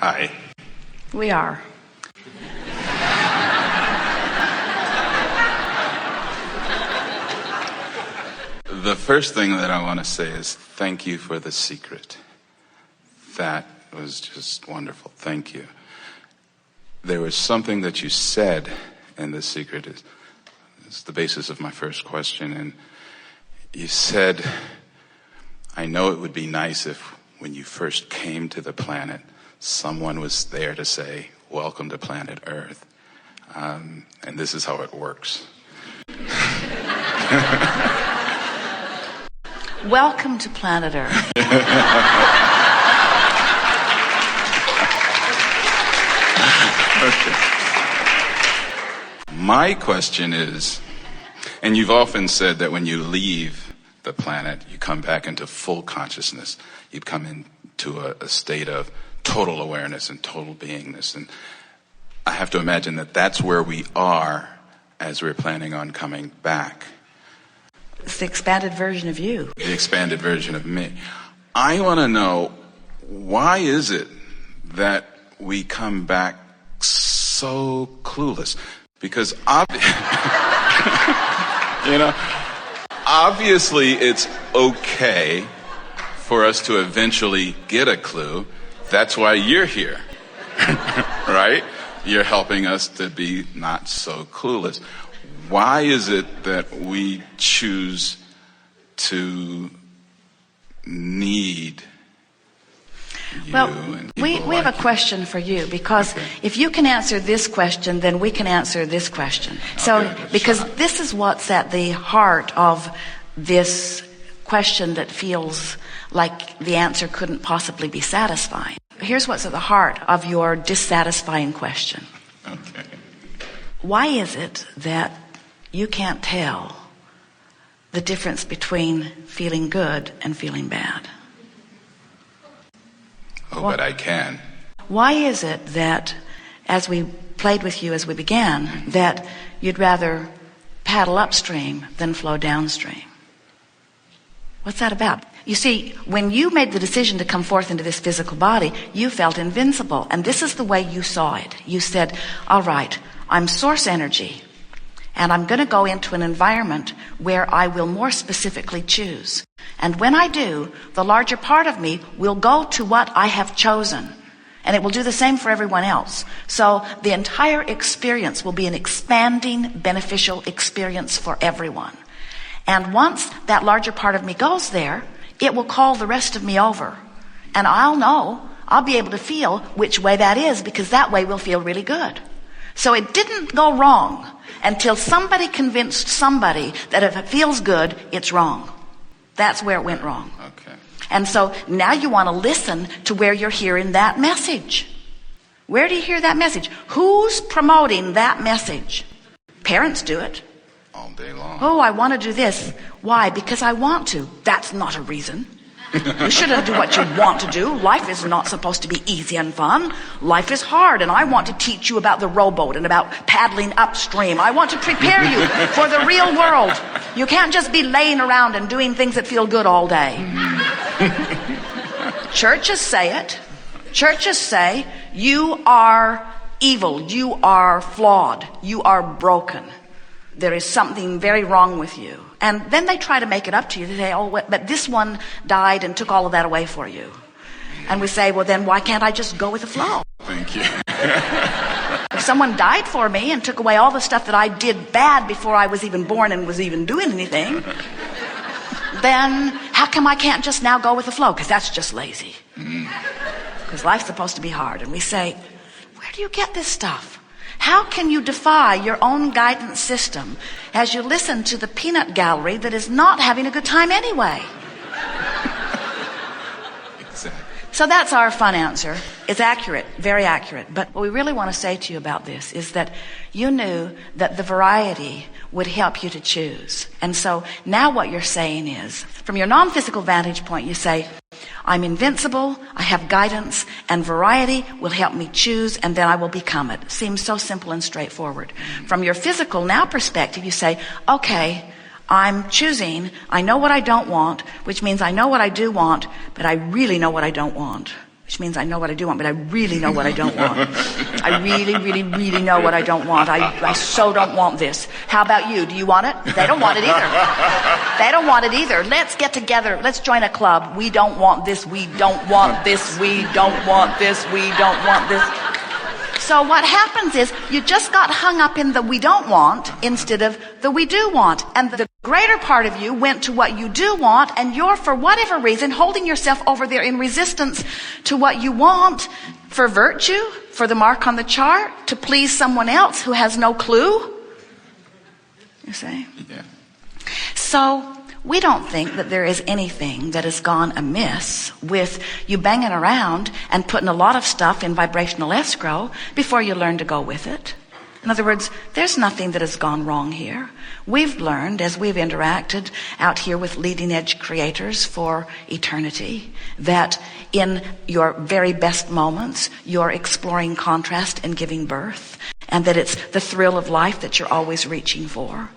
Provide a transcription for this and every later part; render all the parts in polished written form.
Hi. We are. The first thing that I want to say is thank you for the secret. That was just wonderful. Thank you. There was something that you said in the secret is the basis of my first question. And you said, I know it would be nice if when you first came to the planet, someone was there to say, welcome to planet Earth. And this is how it works. Welcome to planet Earth. Okay. My question is, and you've often said that when you leave the planet, you come back into full consciousness. You come into a state of total awareness and total beingness. And I have to imagine that that's where we are as we're planning on coming back. It's the expanded version of you. The expanded version of me. I want to know, why is it that we come back so clueless? Because obviously it's okay for us to eventually get a clue. That's why you're here, right? You're helping us to be not so clueless. Why is it that we choose to need you? Well, and we have a question for you, because if you can answer this question, then we can answer this question. Because this is what's at the heart of this question that feels like the answer couldn't possibly be satisfying. Here's what's at the heart of your dissatisfying question. Okay. Why is it that you can't tell the difference between feeling good and feeling bad? But I can. Why is it that, as we played with you as we began, that you'd rather paddle upstream than flow downstream? What's that about? You see, when you made the decision to come forth into this physical body, you felt invincible. And this is the way you saw it. You said, all right, I'm source energy, and I'm going to go into an environment where I will more specifically choose. And when I do, the larger part of me will go to what I have chosen. And it will do the same for everyone else. So the entire experience will be an expanding, beneficial experience for everyone. And once that larger part of me goes there, it will call the rest of me over. And I'll be able to feel which way that is, because that way will feel really good. So it didn't go wrong until somebody convinced somebody that if it feels good, it's wrong. That's where it went wrong. Okay. And so now you want to listen to where you're hearing that message. Where do you hear that message? Who's promoting that message? Parents do it. All day long. Oh, I want to do this. Why? Because I want to. That's not a reason. You shouldn't do what you want to do. Life is not supposed to be easy and fun. Life is hard, and I want to teach you about the rowboat and about paddling upstream. I want to prepare you for the real world. You can't just be laying around and doing things that feel good all day. Churches say it. Churches say, you are evil, you are flawed, you are broken. There is something very wrong with you. And then they try to make it up to you. They say, oh, but this one died and took all of that away for you. And we say, well, then why can't I just go with the flow? Thank you. If someone died for me and took away all the stuff that I did bad before I was even born and was even doing anything, then how come I can't just now go with the flow? Because that's just lazy. Because life's supposed to be hard. And we say, where do you get this stuff? How can you defy your own guidance system as you listen to the peanut gallery that is not having a good time anyway? Exactly. So that's our fun answer. It's accurate, very accurate. But what we really want to say to you about this is that you knew that the variety would help you to choose. And so now what you're saying is, from your non-physical vantage point, you say, I'm invincible, I have guidance, and variety will help me choose, and then I will become it. Seems so simple and straightforward. From your physical now perspective, you say, okay, I'm choosing, I know what I don't want, which means I know what I do want, but I really know what I don't want. which means I know what I do want, but I really know what I don't want. I really, really, really know what I don't want. I so don't want this. How about you? Do you want it? They don't want it either. They don't want it either. Let's get together. Let's join a club. We don't want this. We don't want this. We don't want this. We don't want this. So what happens is you just got hung up in the we don't want instead of the we do want. And the greater part of you went to what you do want, and you're, for whatever reason, holding yourself over there in resistance to what you want for virtue, for the mark on the chart, to please someone else who has no clue. You see? Yeah. So we don't think that there is anything that has gone amiss with you banging around and putting a lot of stuff in vibrational escrow before you learn to go with it. In other words, there's nothing that has gone wrong here. We've learned, as we've interacted out here with leading edge creators for eternity, that in your very best moments, you're exploring contrast and giving birth, and that it's the thrill of life that you're always reaching for.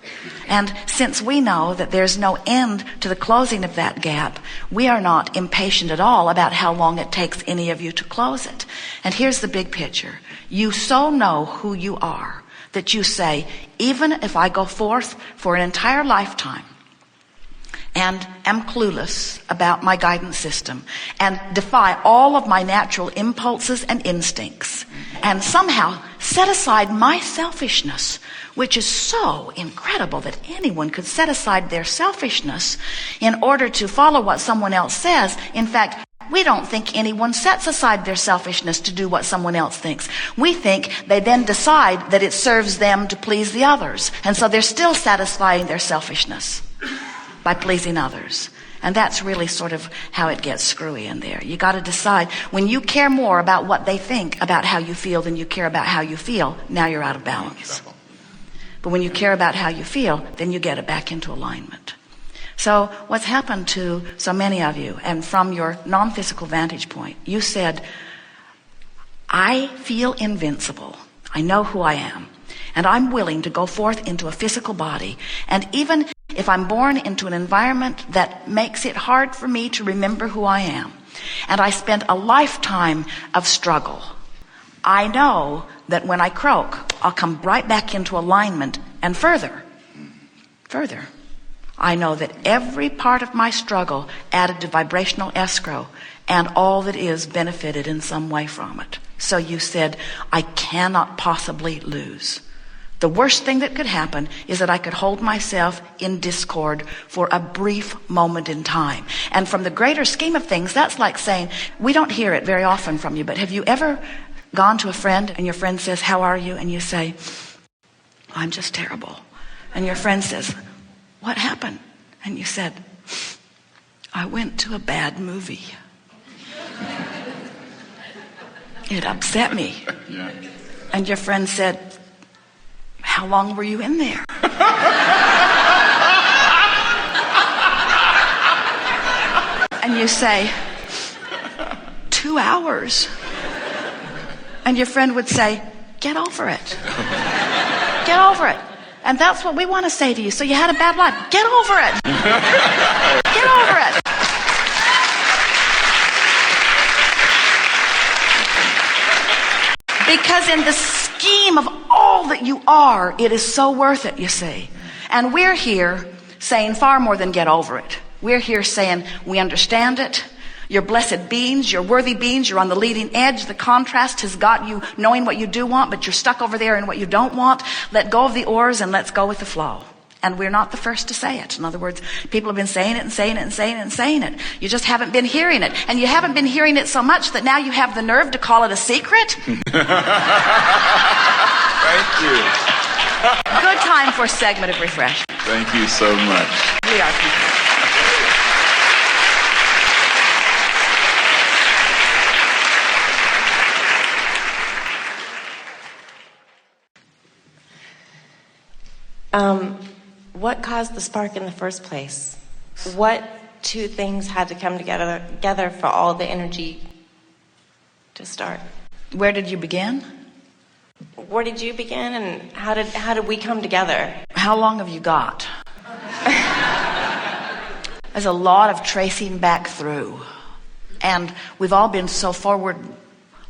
And since we know that there's no end to the closing of that gap, we are not impatient at all about how long it takes any of you to close it. And here's the big picture. You so know who you are that you say, even if I go forth for an entire lifetime and am clueless about my guidance system and defy all of my natural impulses and instincts and somehow set aside my selfishness, which is so incredible that anyone could set aside their selfishness in order to follow what someone else says. In fact, we don't think anyone sets aside their selfishness to do what someone else thinks. We think they then decide that it serves them to please the others. And so they're still satisfying their selfishness by pleasing others. And that's really sort of how it gets screwy in there. You got to decide, when you care more about what they think about how you feel than you care about how you feel, now you're out of balance. But when you care about how you feel, then you get it back into alignment. So what's happened to so many of you, and from your non-physical vantage point, you said, I feel invincible. I know who I am. And I'm willing to go forth into a physical body. And even if I'm born into an environment that makes it hard for me to remember who I am, and I spent a lifetime of struggle, I know that when I croak, I'll come right back into alignment and further. I know that every part of my struggle added to vibrational escrow, and all that is benefited in some way from it. So you said, I cannot possibly lose. The worst thing that could happen is that I could hold myself in discord for a brief moment in time. And from the greater scheme of things, that's like saying, we don't hear it very often from you, but have you ever gone to a friend and your friend says, how are you? And you say, I'm just terrible. And your friend says, what happened? And you said, I went to a bad movie. It upset me. Yeah. And your friend said, how long were you in there? And you say, 2 hours. And your friend would say, get over it. Get over it. And that's what we want to say to you. So you had a bad life. Get over it. Get over it. Because in the scheme of all that you are, it is so worth it, you see. And we're here saying far more than get over it. We're here saying we understand it. You're blessed beings, you're worthy beings, you're on the leading edge. The contrast has got you knowing what you do want, but you're stuck over there in what you don't want. Let go of the oars and let's go with the flow. And we're not the first to say it. In other words, people have been saying it and saying it and saying it and saying it. You just haven't been hearing it. And you haven't been hearing it so much that now you have the nerve to call it a secret. Thank you. Good time for a segment of refreshment. Thank you so much. We are complete. What caused the spark in the first place? What two things had to come together for all the energy to start? Where did you begin? Where did you begin, and how did we come together? How long have you got? There's a lot of tracing back through. And we've all been so forward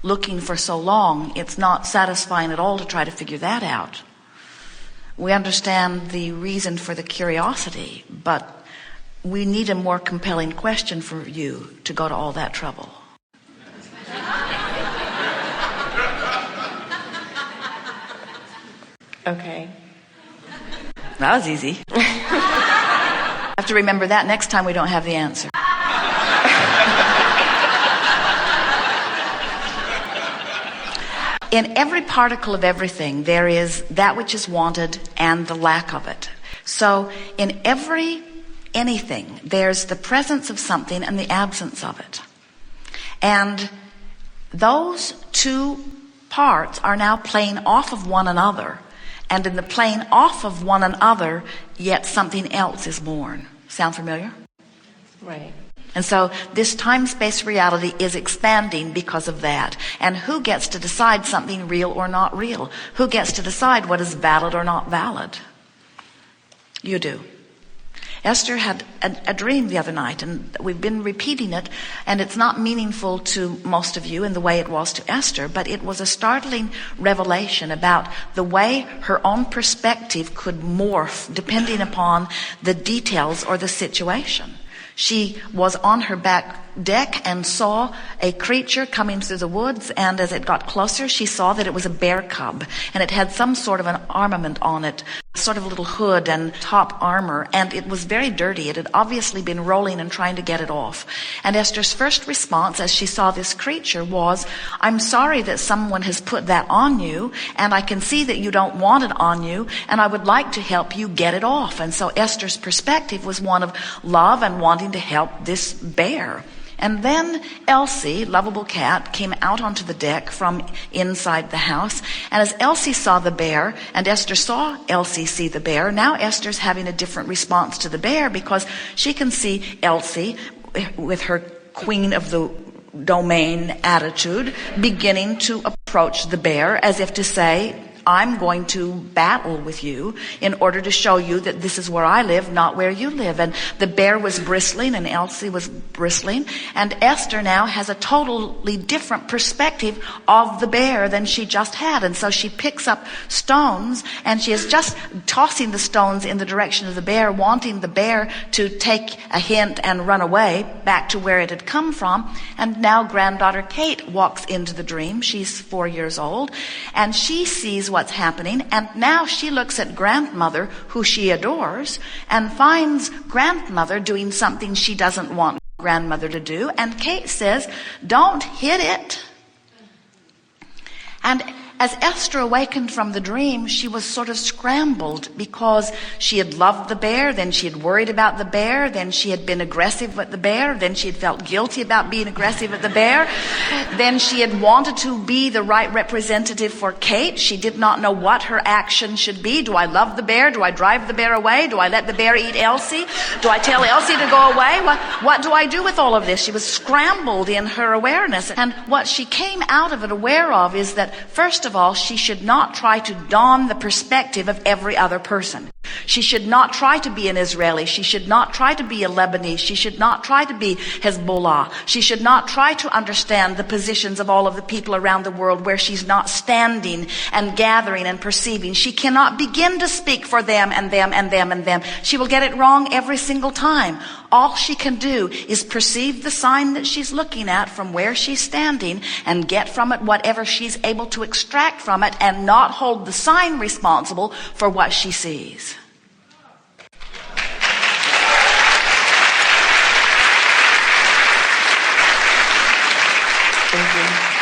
looking for so long, it's not satisfying at all to try to figure that out. We understand the reason for the curiosity, but we need a more compelling question for you to go to all that trouble. Okay. That was easy. I have to remember that next time we don't have the answer. In every particle of everything, there is that which is wanted and the lack of it. So in anything, there's the presence of something and the absence of it. And those two parts are now playing off of one another. And in the playing off of one another, yet something else is born. Sound familiar? Right. And so this time-space reality is expanding because of that. And who gets to decide something real or not real? Who gets to decide what is valid or not valid? You do. Esther had a dream the other night, and we've been repeating it, and it's not meaningful to most of you in the way it was to Esther, but it was a startling revelation about the way her own perspective could morph depending upon the details or the situation. She was on her back deck and saw a creature coming through the woods, and as it got closer, she saw that it was a bear cub, and it had some sort of an armament on it, sort of a little hood and top armor, and it was very dirty. It had obviously been rolling and trying to get it off. And Esther's first response as she saw this creature was, "I'm sorry that someone has put that on you, and I can see that you don't want it on you, and I would like to help you get it off." And so Esther's perspective was one of love and wanting to help this bear. And then Elsie, lovable cat, came out onto the deck from inside the house. And as Elsie saw the bear, and Esther saw Elsie see the bear, now Esther's having a different response to the bear, because she can see Elsie with her queen of the domain attitude beginning to approach the bear as if to say, "I'm going to battle with you in order to show you that this is where I live, not where you live." And the bear was bristling and Elsie was bristling. And Esther now has a totally different perspective of the bear than she just had. And so she picks up stones and she is just tossing the stones in the direction of the bear, wanting the bear to take a hint and run away back to where it had come from. And now granddaughter Kate walks into the dream. She's 4 years old, and she sees what's happening, and now she looks at grandmother, who she adores, and finds grandmother doing something she doesn't want grandmother to do, and Kate says, "Don't hit it." And as Esther awakened from the dream, she was sort of scrambled, because she had loved the bear, then she had worried about the bear, then she had been aggressive with the bear, then she had felt guilty about being aggressive with the bear, then she had wanted to be the right representative for Kate. She did not know what her action should be. Do I love the bear? Do I drive the bear away? Do I let the bear eat Elsie? Do I tell Elsie to go away? What do I do with all of this? She was scrambled in her awareness. And what she came out of it aware of is that, first of all, she should not try to don the perspective of every other person. She should not try to be an Israeli. She should not try to be a Lebanese. She should not try to be Hezbollah. She should not try to understand the positions of all of the people around the world where she's not standing and gathering and perceiving. She cannot begin to speak for them and them and them and them. She will get it wrong every single time. All she can do is perceive the sign that she's looking at from where she's standing and get from it whatever she's able to extract from it, and not hold the sign responsible for what she sees. Thank you.